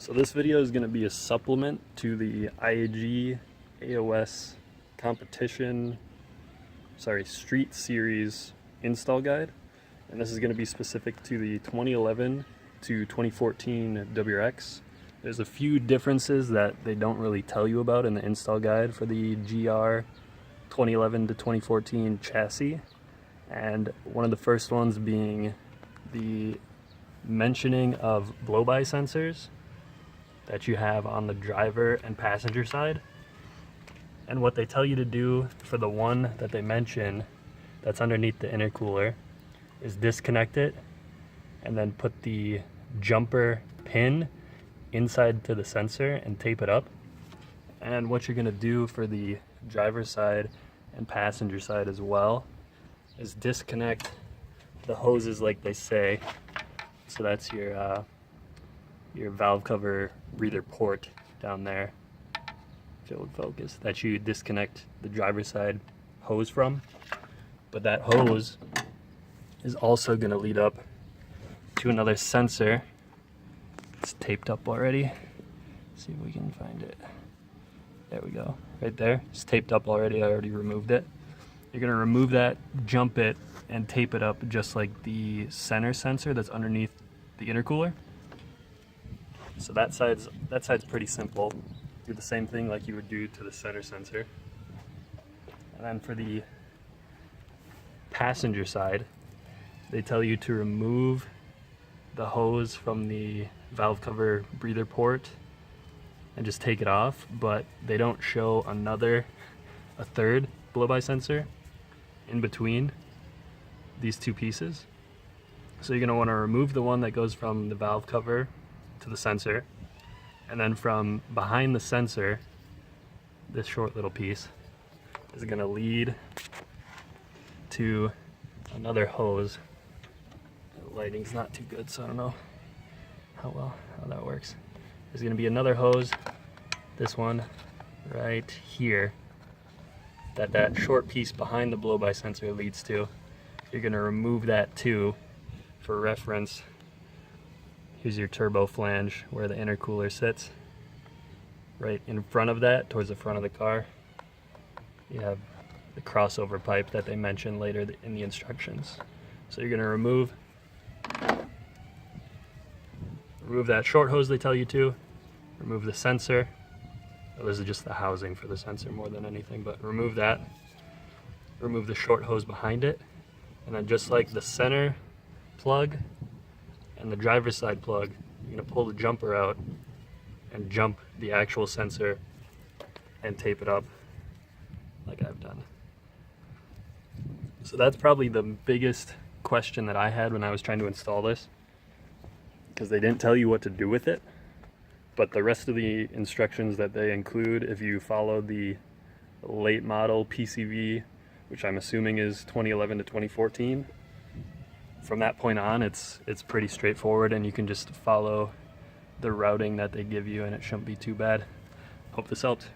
So this video is going to be a supplement to the IAG AOS Street Series install guide. And this is going to be specific to the 2011 to 2014 WRX. There's a few differences that they don't really tell you about in the install guide for the GR 2011 to 2014 chassis. And one of the first ones being the mentioning of blowby sensors that you have on the driver and passenger side. And what they tell you to do for the one that they mention that's underneath the intercooler is disconnect it and then put the jumper pin inside to the sensor and tape it up. And what you're going to do for the driver's side and passenger side as well is disconnect the hoses like they say. So that's your valve cover breather port down there, if it would focus, that you disconnect the driver's side hose from. But that hose is also going to lead up to another sensor. It's taped up already. Let's see if we can find it. There we go, right there. It's taped up already. I already removed it. You're going to remove that, jump it, and tape it up just like the center sensor that's underneath the intercooler. So that side's pretty simple. Do the same thing like you would do to the center sensor. And then for the passenger side, they tell you to remove the hose from the valve cover breather port and just take it off, but they don't show a third blow-by sensor in between these two pieces. So you're going to want to remove the one that goes from the valve cover to the sensor, and then from behind the sensor, this short little piece is going to lead to another hose. The lighting's not too good, so I don't know how that works. There's going to be another hose, this one right here, that short piece behind the blow-by sensor leads to. You're going to remove that too. For reference, here's your turbo flange where the intercooler sits. Right in front of that, towards the front of the car, you have the crossover pipe that they mention later in the instructions. So you're going to remove that short hose they tell you to, remove the sensor. Well, this is just the housing for the sensor more than anything, but remove that, remove the short hose behind it, and then just like the center plug and the driver's side plug, you're going to pull the jumper out and jump the actual sensor and tape it up like I've done. So that's probably the biggest question that I had when I was trying to install this, because they didn't tell you what to do with it. But the rest of the instructions that they include, if you follow the late model PCV, which I'm assuming is 2011 to 2014, from that point on it's pretty straightforward, and you can just follow the routing that they give you and it shouldn't be too bad. Hope this helped.